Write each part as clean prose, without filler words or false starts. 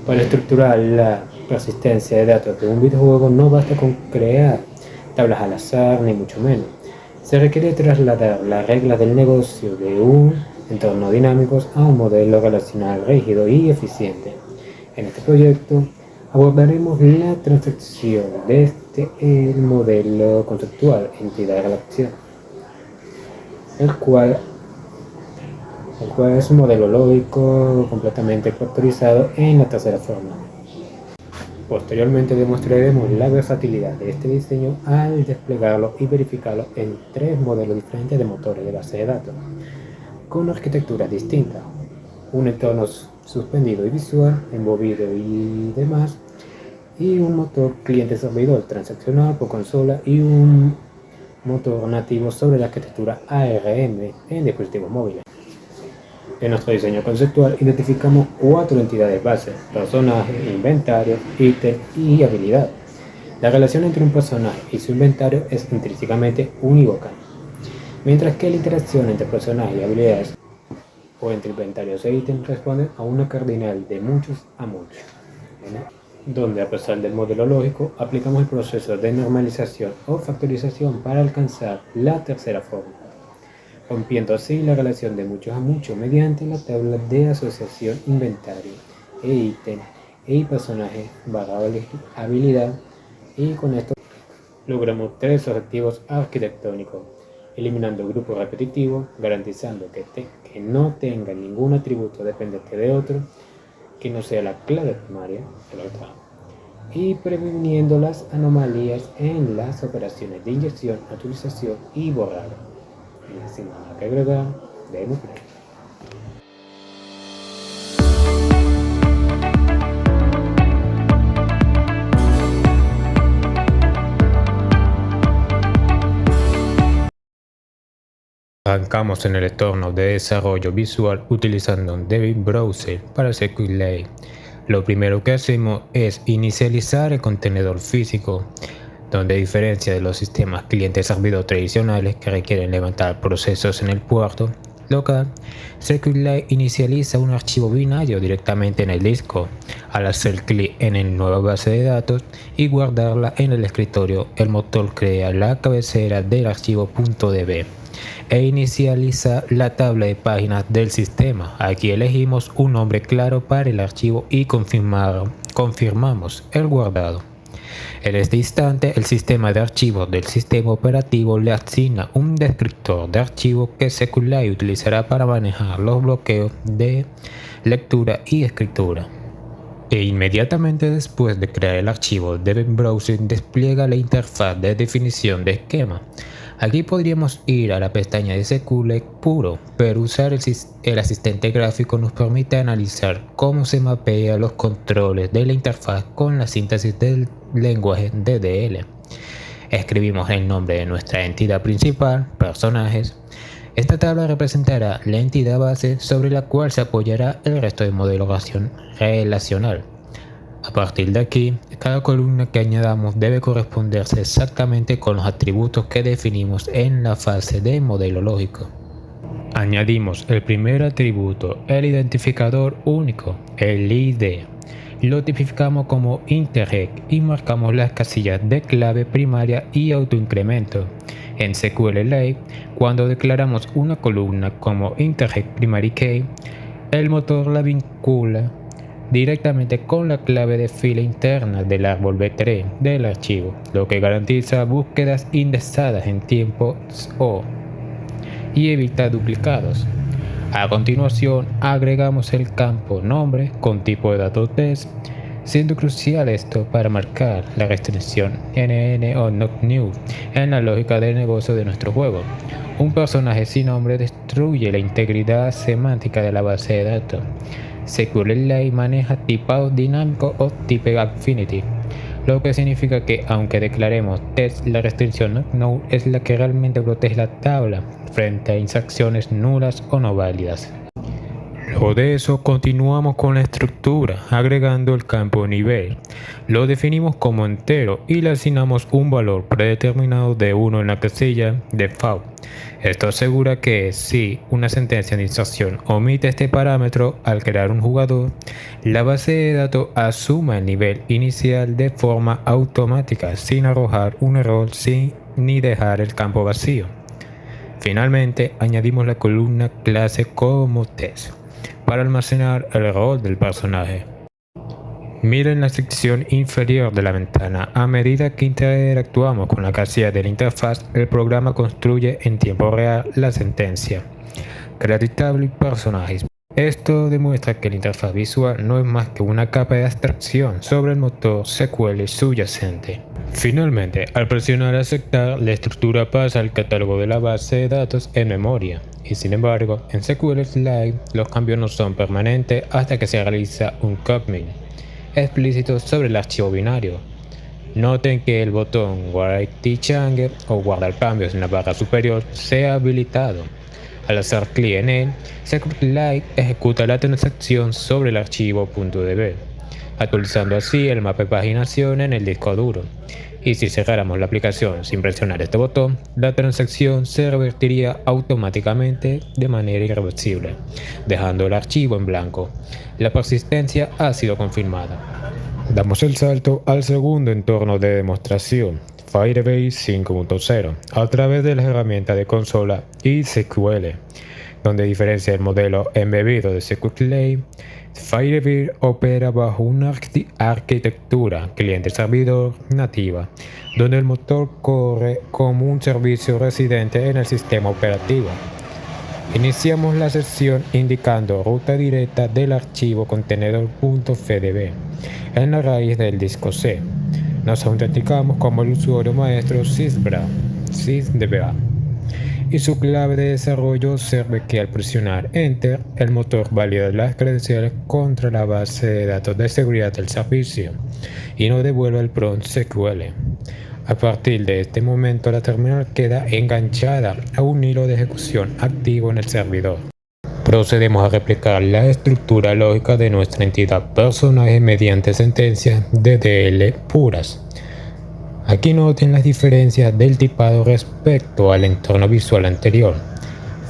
Para estructurar la persistencia de datos de un videojuego no basta con crear tablas al azar, ni mucho menos. Se requiere trasladar las reglas del negocio de un entorno dinámico a un modelo relacional rígido y eficiente. En este proyecto abordaremos la transacción desde el modelo conceptual entidad-relación, el cual es un modelo lógico completamente factorizado en la tercera forma. Posteriormente demostraremos la versatilidad de este diseño al desplegarlo y verificarlo en 3 modelos diferentes de motores de base de datos, con arquitecturas distintas, un entorno suspendido y visual, embebido y demás, y un motor cliente-servidor transaccional por consola y un motor nativo sobre la arquitectura ARM en dispositivos móviles. En nuestro diseño conceptual identificamos 4 entidades base: personaje, inventario, ítem y habilidad. La relación entre un personaje y su inventario es intrínsecamente unívoca, mientras que la interacción entre personajes y habilidades o entre inventarios e ítems responde a una cardinal de muchos a muchos, donde a pesar del modelo lógico aplicamos el proceso de normalización o factorización para alcanzar la tercera forma, rompiendo así la relación de muchos a muchos mediante la tabla de asociación inventario e ítem y personaje barra habilidad, y con esto logramos 3 objetivos arquitectónicos: eliminando grupos repetitivos, garantizando que no tenga ningún atributo dependiente de otro, que no sea la clave primaria de la otra, y previniendo las anomalías en las operaciones de inyección, actualización y borrado. Y sin nada que agregar, demos play. Arrancamos en el entorno de desarrollo visual utilizando un Devil Browser para SQLite. Lo primero que hacemos es inicializar el contenedor físico, donde a diferencia de los sistemas cliente-servidor tradicionales que requieren levantar procesos en el puerto local, SQLite inicializa un archivo binario directamente en el disco. Al hacer clic en la nueva base de datos y guardarla en el escritorio, el motor crea la cabecera del archivo .db e inicializa la tabla de páginas del sistema. Aquí elegimos un nombre claro para el archivo y confirmamos el guardado. En este instante, el sistema de archivos del sistema operativo le asigna un descriptor de archivo que SQLite utilizará para manejar los bloqueos de lectura y escritura. E inmediatamente después de crear el archivo, Devil Browser despliega la interfaz de definición de esquema. Aquí podríamos ir a la pestaña de SQLite puro, pero usar el asistente gráfico nos permite analizar cómo se mapean los controles de la interfaz con la síntesis del lenguaje DDL. Escribimos el nombre de nuestra entidad principal, personajes. Esta tabla representará la entidad base sobre la cual se apoyará el resto del modelo relacional. A partir de aquí, cada columna que añadamos debe corresponderse exactamente con los atributos que definimos en la fase de modelo lógico. Añadimos el primer atributo, el identificador único, el ID. Lo tipificamos como integer y marcamos las casillas de clave primaria y autoincremento. En SQLite, cuando declaramos una columna como integer primary key, el motor la vincula directamente con la clave de fila interna del árbol B3 del archivo, lo que garantiza búsquedas indexadas en tiempos O y evita duplicados. A continuación, agregamos el campo nombre con tipo de datos test, siendo crucial esto para marcar la restricción NN o Not New en la lógica de negocio de nuestro juego. Un personaje sin nombre destruye la integridad semántica de la base de datos. SQLite maneja tipado dinámico o type affinity, lo que significa que aunque declaremos test, la restricción not null es la que realmente protege la tabla frente a inserciones nulas o no válidas. Luego de eso continuamos con la estructura, agregando el campo nivel. Lo definimos como entero y le asignamos un valor predeterminado de 1 en la casilla default. Esto asegura que si una sentencia de inserción omite este parámetro al crear un jugador, la base de datos asuma el nivel inicial de forma automática sin arrojar un error ni dejar el campo vacío. Finalmente, añadimos la columna clase como test para almacenar el rol del personaje. Miren la sección inferior de la ventana. A medida que interactuamos con la casilla de la interfaz, el programa construye en tiempo real la sentencia, Create Table y personajes. Esto demuestra que la interfaz visual no es más que una capa de abstracción sobre el motor SQL subyacente. Finalmente, al presionar aceptar, la estructura pasa al catálogo de la base de datos en memoria. Y sin embargo, en SQLite los cambios no son permanentes hasta que se realiza un commit explícito sobre el archivo binario. Noten que el botón Write Change o guardar cambios en la barra superior sea habilitado. Al hacer clic en él, SQLite ejecuta la transacción sobre el archivo .db, actualizando así el mapa de paginación en el disco duro. Y si cerráramos la aplicación sin presionar este botón, la transacción se revertiría automáticamente de manera irreversible, dejando el archivo en blanco. La persistencia ha sido confirmada. Damos el salto al segundo entorno de demostración, Firebase 5.0, a través de las herramientas de consola y SQL, donde a diferencia del modelo embebido de SQLite, Firebase opera bajo una arquitectura cliente-servidor nativa, donde el motor corre como un servicio residente en el sistema operativo. Iniciamos la sesión indicando ruta directa del archivo contenedor.fdb en la raíz del disco C. Nos autenticamos como el usuario maestro sysdba y su clave de desarrollo observe que al presionar Enter, el motor valida las credenciales contra la base de datos de seguridad del servicio y nos devuelve el prompt SQL. A partir de este momento, la terminal queda enganchada a un hilo de ejecución activo en el servidor. Procedemos a replicar la estructura lógica de nuestra entidad personaje mediante sentencias DDL puras. Aquí noten las diferencias del tipado respecto al entorno visual anterior.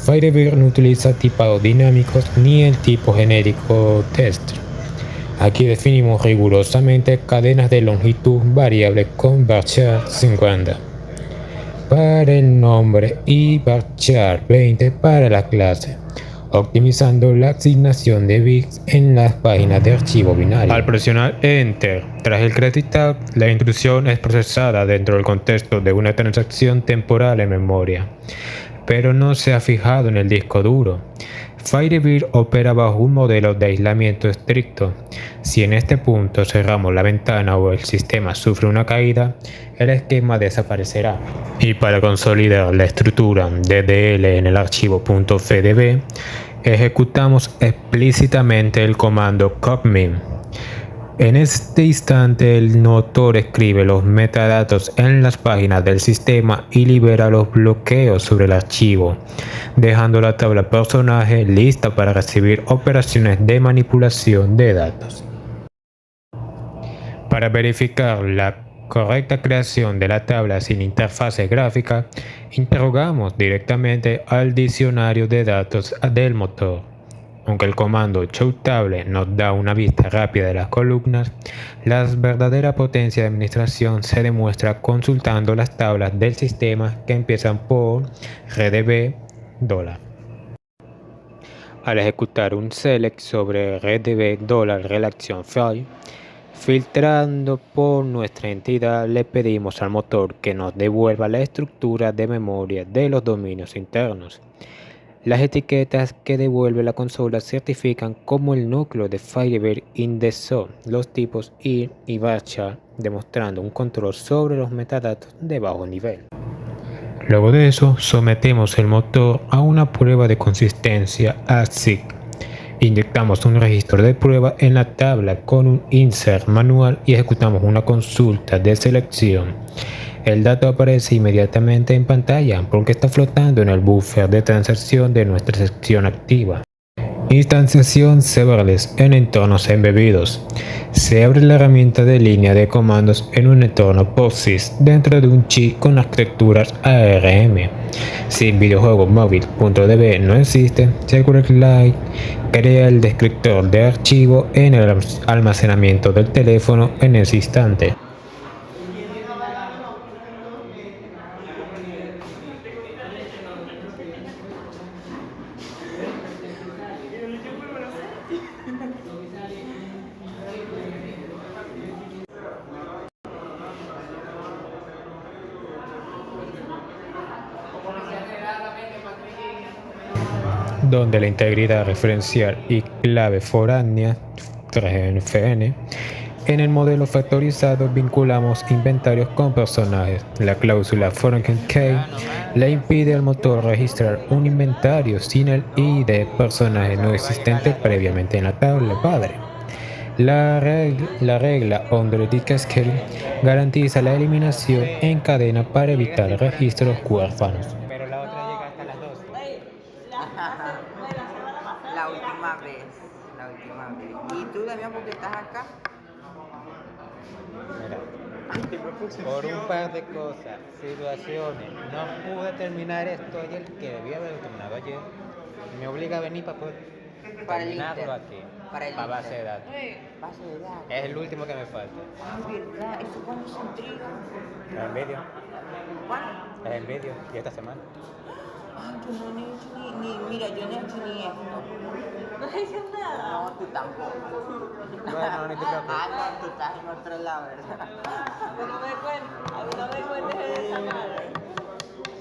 Firebase no utiliza tipados dinámicos ni el tipo genérico test. Aquí definimos rigurosamente cadenas de longitud variable con varchar 50 para el nombre y varchar 20 para la clase, optimizando la asignación de bits en las páginas de archivo binario. Al presionar Enter tras el Create Table, la instrucción es procesada dentro del contexto de una transacción temporal en memoria, pero no se ha fijado en el disco duro. Firebase opera bajo un modelo de aislamiento estricto. Si en este punto cerramos la ventana o el sistema sufre una caída, el esquema desaparecerá. Y para consolidar la estructura DDL en el archivo .fdb, ejecutamos explícitamente el comando commit. En este instante el motor escribe los metadatos en las páginas del sistema y libera los bloqueos sobre el archivo, dejando la tabla personaje lista para recibir operaciones de manipulación de datos. Para verificar la correcta creación de la tabla sin interfase gráfica, interrogamos directamente al diccionario de datos del motor. Aunque el comando showTable nos da una vista rápida de las columnas, la verdadera potencia de administración se demuestra consultando las tablas del sistema que empiezan por RDB $. Al ejecutar un select sobre RDB $, relación file, filtrando por nuestra entidad, le pedimos al motor que nos devuelva la estructura de memoria de los dominios internos. Las etiquetas que devuelve la consola certifican como el núcleo de Firebase indexó los tipos IR y varchar, demostrando un control sobre los metadatos de bajo nivel. Luego de eso, sometemos el motor a una prueba de consistencia ASIC. Inyectamos un registro de prueba en la tabla con un insert manual y ejecutamos una consulta de selección. El dato aparece inmediatamente en pantalla porque está flotando en el buffer de transacción de nuestra sección activa. Instanciación serverless en entornos embebidos. Se abre la herramienta de línea de comandos en un entorno POSIX dentro de un chip con arquitecturas ARM. Si el videojuego móvil.db no existe, SQLite crea el descriptor de archivo en el almacenamiento del teléfono en ese instante. Donde la integridad referencial y clave foránea 3NFN. En el modelo factorizado vinculamos inventarios con personajes. La cláusula foreign key le impide al motor registrar un inventario sin el ID de personaje no existente previamente en la tabla padre. La regla Underdict Scaling garantiza la eliminación en cadena para evitar registros huérfanos. Pero la otra llega hasta las 12. La última vez. ¿Y tú, Damián, por qué estás acá? Mira, por un par de cosas, situaciones, no pude terminar esto ayer, que debía haber terminado ayer. Me obliga a venir para poder Para el terminarlo Inter. aquí, Para el base de Inter. datos. Base de datos. Es el último que me falta. Ah, verdad. ¿Eso cuándo se entrega? Es en vídeo, ¿Cuándo? es en vídeo, y esta semana. Ah, yo no he hecho mira, yo no he hecho ni esto. No has hecho nada. No, tú tampoco. Bueno, ni te preocupes. Ah, no, tú estás en otro lado, ¿verdad? Pero no me cuentes, no me cuentes de esa madre.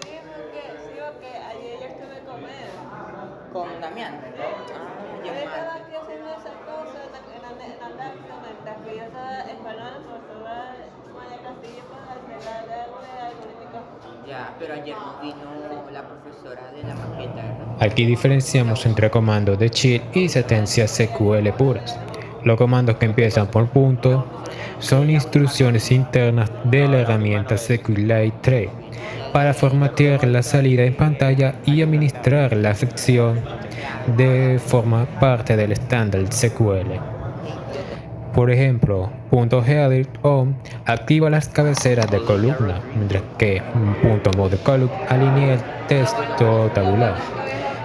Sí, porque ayer yo estuve con él. Con Damián. Ah, Yo ya estaba más. aquí haciendo esas cosas en la mientras que yo estaba esperando por toda María Castillo para hacer la algorítmica. Ya, pero ayer no vino la profesora de la maqueta, ¿verdad? Aquí diferenciamos entre comandos de chill y sentencias SQL puras. Los comandos que empiezan por punto son instrucciones internas de la herramienta SQLite 3 para formatear la salida en pantalla y administrar la sección de forma parte del estándar SQL. Por ejemplo, .header on activa las cabeceras de columna, mientras que .mode column alinea el texto tabular.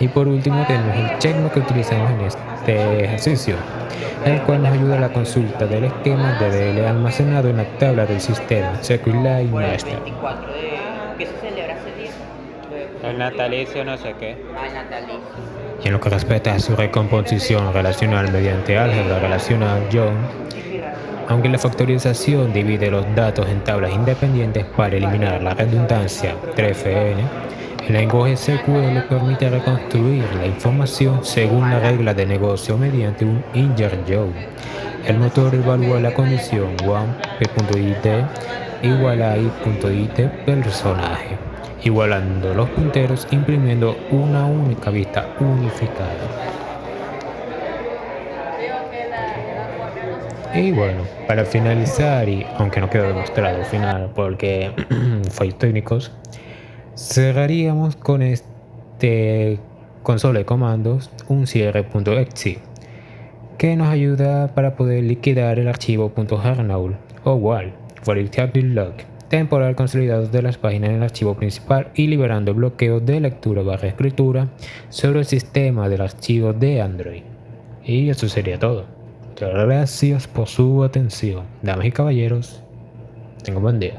Y por último tenemos el checkmark que utilizamos en este ejercicio, el cual nos ayuda a la consulta del esquema de DL almacenado en la tabla del sistema SQLite Por el Master. 24 de... ¿Qué se celebra ese día? El natalicio no sé qué. Ah, el natalicio. Y en lo que respecta a su recomposición relacional mediante álgebra relacional Young, aunque la factorización divide los datos en tablas independientes para eliminar la redundancia 3FN, el lenguaje SQL permite reconstruir la información según la regla de negocio mediante un InjerJoin. El motor evalúa la condición one.id igual a i.id personaje, igualando los punteros imprimiendo una única vista unificada. Y bueno, para finalizar, y aunque no quedó demostrado al final porque fallos técnicos, cerraríamos con este consola de comandos un cierre.exe que nos ayuda para poder liquidar el archivo .hernaul o WAL, Variable Log, temporal consolidado de las páginas en el archivo principal y liberando el bloqueo de lectura/escritura sobre el sistema del archivo de Android. Y eso sería todo. Muchas gracias por su atención. Damas y caballeros, tengan un buen día.